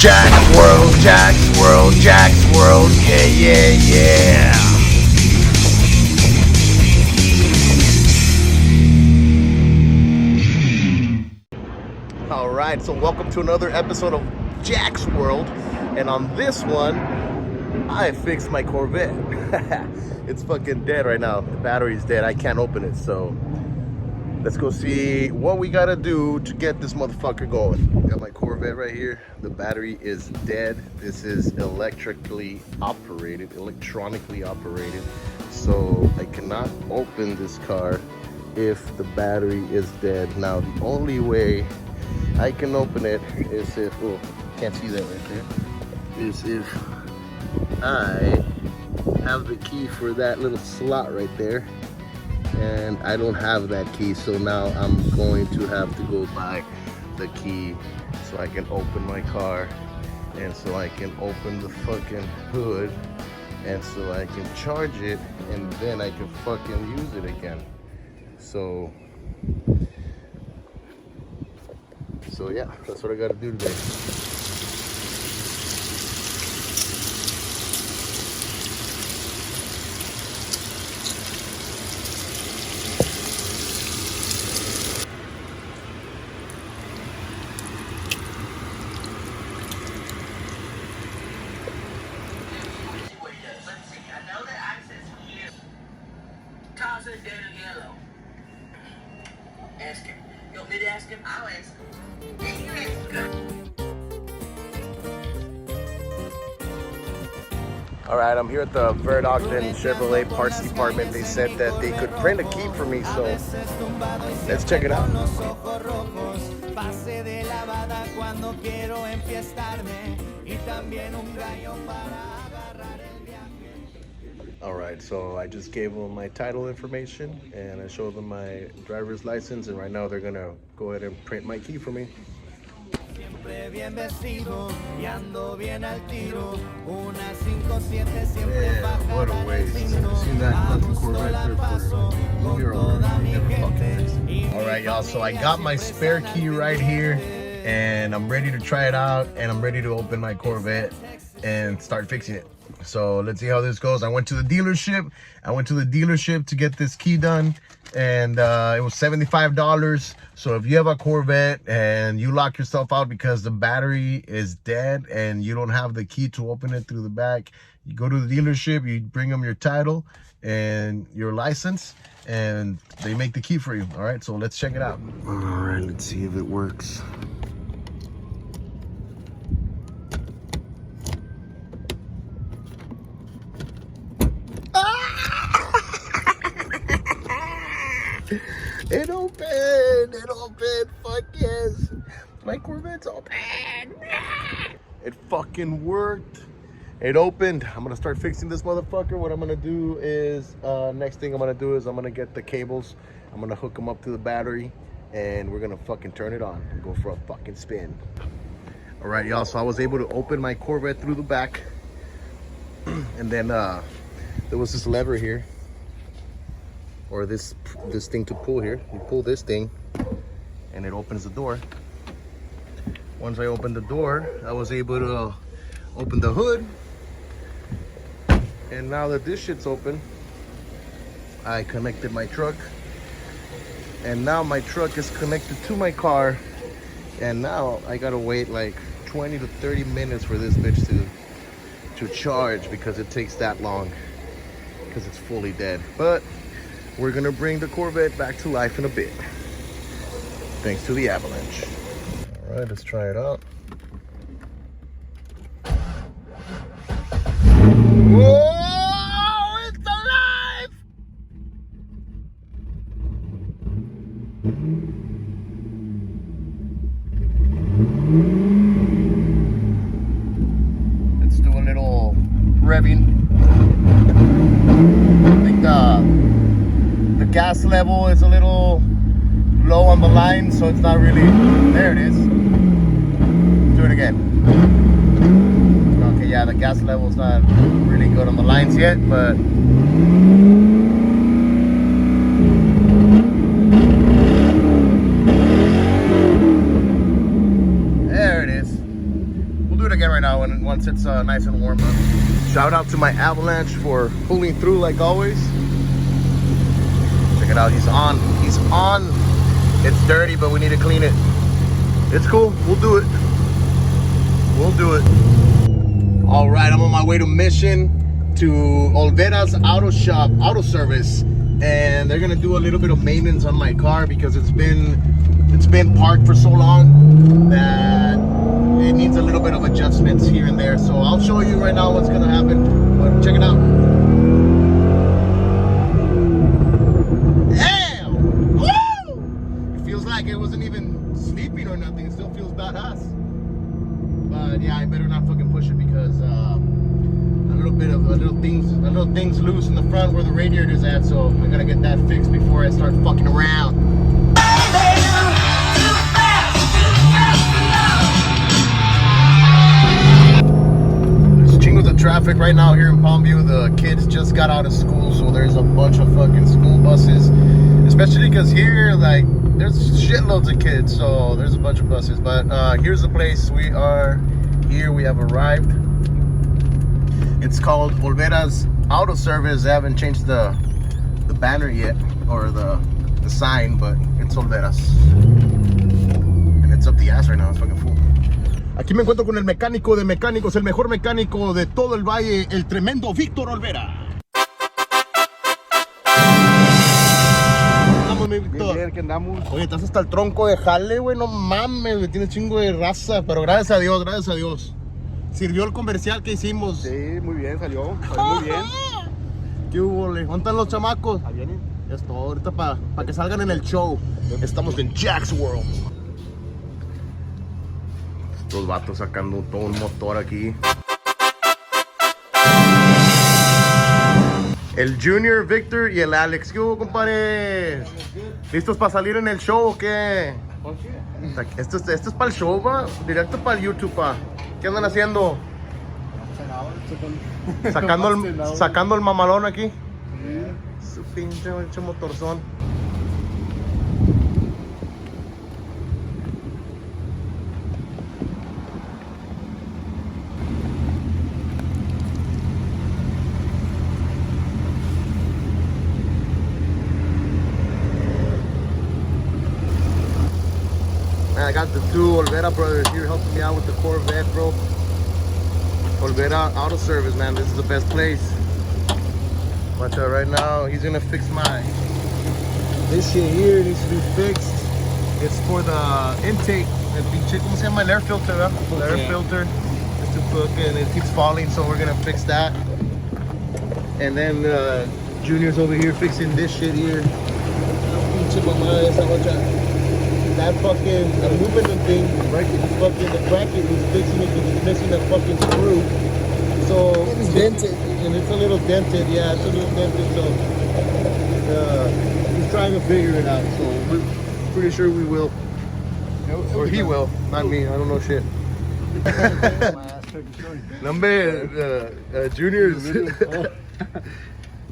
Jaxx World, Jaxx World, Jaxx World, yeah, yeah, yeah. Alright, so welcome to another episode of Jaxx World. And on this one, I fixed my Corvette. It's fucking dead right now. The battery's dead. I can't open it, so let's go see what we gotta do to get this motherfucker going. Got my Corvette right here. The battery is dead. This is electronically operated, so I cannot open this car if the battery is dead. Now the only way I can open it is if, oh, can't see that right there, is if I have the key for that little slot right there. And I don't have that key, so now I'm going to have to go buy the key so I can open my car, and so I can open the fucking hood, and so I can charge it, and then I can fucking use it again. So yeah, that's what I gotta do today. Ask him. You want me to ask him? I'll ask him. All right, I'm here at the Vert Ogden Chevrolet parts department. They said that they could print a key for me, so let's check it out. All right, so I just gave them my title information and I showed them my driver's license, and right now they're gonna go ahead and print my key for me. Man, what a waste. Seen that fucking Corvette there for $0. All right, y'all, so I got my spare key right here and I'm ready to try it out, and I'm ready to open my Corvette and start fixing it. So let's see how this goes. I went to the dealership to get this key done, and it was $75. So if you have a Corvette and you lock yourself out because the battery is dead and you don't have the key to open it through the back, you go to the dealership, you bring them your title and your license, and they make the key for you. All right, so let's check it out. All right, let's see if it works. It opened, fuck yes. My Corvette's open. It fucking worked. It opened. I'm gonna start fixing this motherfucker. What I'm gonna do is, next thing I'm gonna do is I'm gonna get the cables. I'm gonna hook them up to the battery, and we're gonna fucking turn it on and go for a fucking spin. All right, y'all, so I was able to open my Corvette through the back. And then there was this lever here, or this thing to pull here. You pull this thing and it opens the door. Once I opened the door, I was able to open the hood, and now that this shit's open, I connected my truck, and now my truck is connected to my car, and now I gotta wait like 20 to 30 minutes for this bitch to charge, because it takes that long because it's fully dead. But we're gonna bring the Corvette back to life in a bit, thanks to the avalanche. All right, let's try it out. Whoa, it's alive! Let's do a little revving. I think the gas level is a little low on the line, so it's not really, there it is. Do it again. Okay, yeah, the gas level's not really good on the lines yet, but there it is. We'll do it again. again right now once it's nice and warm up. Shout out to my Avalanche for pulling through like always. Check it out, he's on. He's on. It's dirty, but we need to clean it. It's cool, we'll do it. We'll do it. All right, I'm on my way to Mission to Olvera's auto service, and they're gonna do a little bit of maintenance on my car because it's been parked for so long that it needs a little bit of adjustments here and there. So I'll show you right now what's gonna happen, but check it out. Damn! Woo! It feels like it wasn't even sleeping or nothing. It still feels badass. But yeah, I better not fucking push it because a little things loose in the front where the radiator's at. So I gotta get that fixed before I start fucking around. Traffic right now here in Palmview. The kids just got out of school, so there's a bunch of fucking school buses, especially because here, like, there's shitloads of kids, so there's a bunch of buses. But here's the place. We are here. We have arrived. It's called Olvera's Auto Service. They haven't changed the banner yet, or the sign, but it's Olvera's, and it's up the ass right now. It's fucking full. Aquí me encuentro con el mecánico de mecánicos, el mejor mecánico de todo el valle, el tremendo Víctor Olvera. Andamos, mi Víctor. Bien, que andamos. Oye, estás hasta el tronco de jale, güey, no mames, güey, tienes chingo de raza, pero gracias a Dios, gracias a Dios. Sirvió el comercial que hicimos. Sí, muy bien, salió muy bien. ¿Qué hubo, le? ¿Dónde están los chamacos? Ahí vienen. Esto, ahorita para que salgan en el show. Estamos en Jaxx World. Los vatos sacando todo un motor aquí. El Junior, Victor y el Alex. ¿Qué hubo, compadre? ¿Listos para salir en el show o qué? Esto es para el show, va. Directo para el YouTube, pa. ¿Qué andan haciendo? Sacando el mamalón aquí. Su pinche motorzón. I got the two Olvera brothers here helping me out with the Corvette, bro. Olvera Auto Service, man. This is the best place. Watch out right now. He's gonna fix this shit here needs to be fixed. It's for the intake. El pinche, ¿cómo se llama? El air filter, ¿verdad? The air filter is to cook and it keeps falling, so we're gonna fix that. And then Junior's over here fixing this shit here. Pinche mamada esa, watch out. That fucking aluminum thing, the bracket was fixing it because it's missing a fucking screw. So it's dented. And it's a little dented, yeah, it's a little dented. So he's trying to figure it out. So we're pretty sure we will. Or he will, not me. I don't know shit. Number Juniors.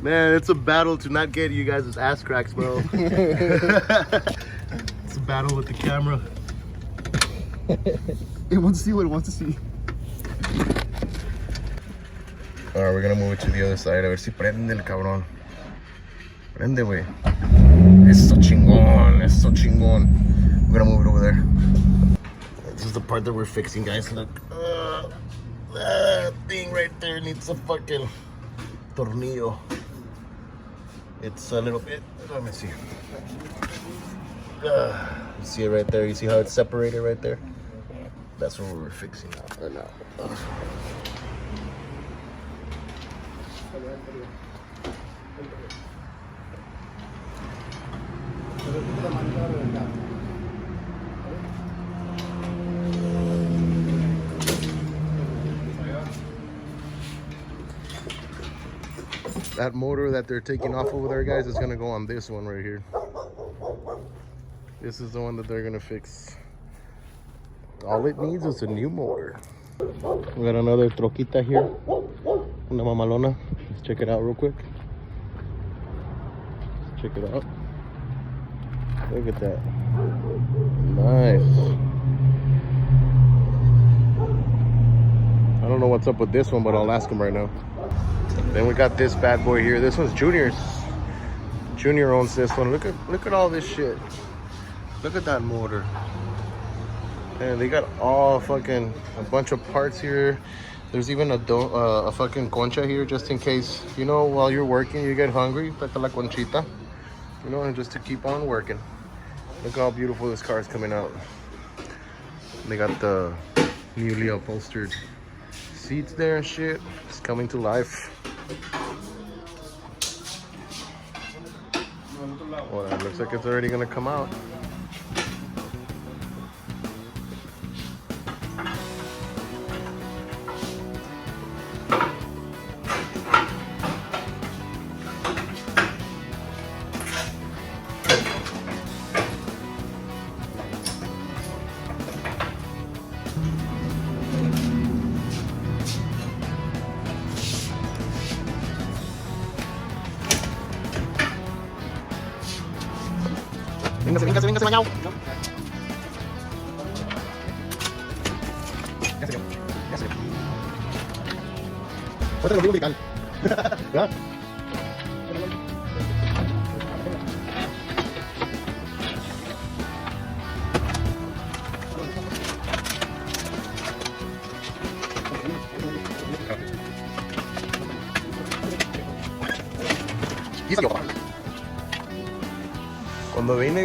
Man, it's a battle to not get you guys' ass cracks, bro. It's a battle with the camera. It wants to see what it wants to see. Alright, we're gonna move it to the other side. A ver si prende el cabrón. Prende, güey. Eso chingón, eso chingón. We're gonna move it over there. This is the part that we're fixing, guys. Look. That thing right there needs a fucking tornillo. It's a little bit, let me see. You see it right there? You see how it's separated right there? That's what we're fixing right now. That motor that they're taking off over there, guys, is gonna go on this one right here. This is the one that they're gonna fix. All it needs is a new motor. We got another troquita here. Una mamalona. Let's check it out real quick. Check it out. Look at that. Nice. what's up with this one, but I'll ask him right now. Then we got this bad boy here. This one's Junior's. Junior owns this one. Look at all this shit. Look at that motor. And they got all fucking a bunch of parts here. There's even a fucking concha here just in case, you know, while you're working you get hungry. Take la conchita, you know, and just to keep on working. Look how beautiful this car is coming out. They got the newly upholstered seats there and shit. It's coming to life. Well, it looks like it's already gonna come out. Véngase, bañado. Ya se vio. Ponte lo digo, ¿verdad? Y salió. Cuando venía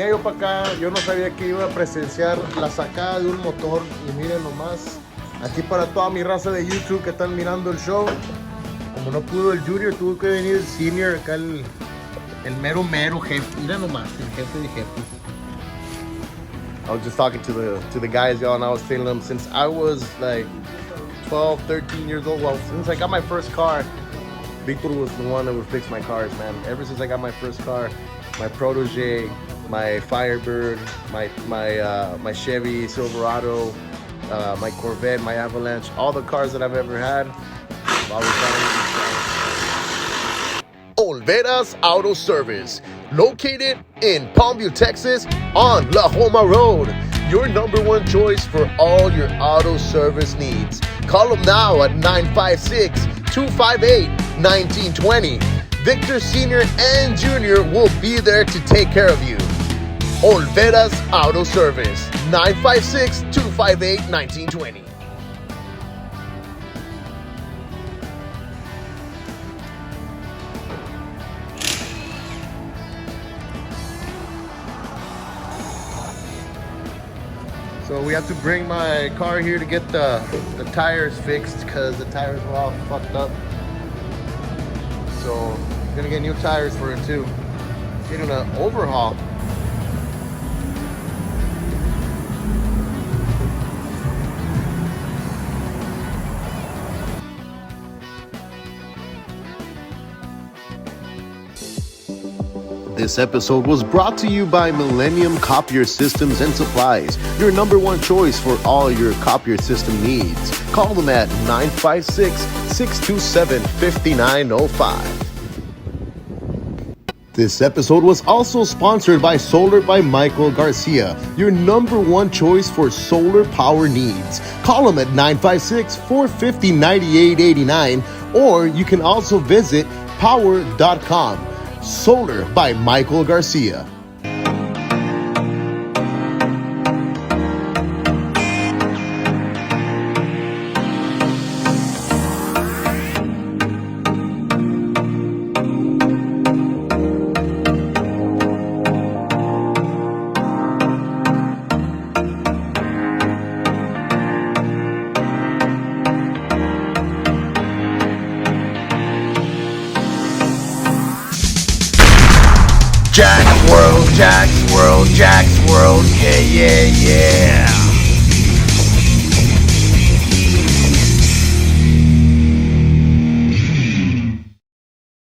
yo para acá, yo no sabía que iba a presenciar la sacada de un motor. Y miren nomás, aquí para toda mi raza de YouTube que están mirando el show, como no pudo el Junior, tuvo que venir el Senior, acá el mero jefe. Mira nomás, el jefe de jefes. I was just talking to the guys, y'all, and I was telling them since I was like 12, 13 years old, well, since I got my first car, Victor was the one that would fix my cars, man. Ever since I got my first car, my Protege, my Firebird, my Chevy Silverado, my Corvette, my Avalanche, all the cars that I've ever had, I've always Olveda's Auto Service, located in Palmview, Texas, on La Homa Road. Your #1 choice for all your auto service needs. Call them now at 956-258-1920. Victor Sr. and Jr. will be there to take care of you. Olveda's Auto Service, 956-258-1920. So we have to bring my car here to get the tires fixed because the tires were all fucked up. So I'm gonna get new tires for it too. Getting an overhaul. This episode was brought to you by Millennium Copier Systems and Supplies, your #1 choice for all your copier system needs. Call them at 956-627-5905. This episode was also sponsored by Solar by Michael Garcia, your #1 choice for solar power needs. Call them at 956-450-9889, or you can also visit power.com. Solar by Michael Garcia. Jaxx World, Jaxx World, Jaxx World, yeah, yeah, yeah.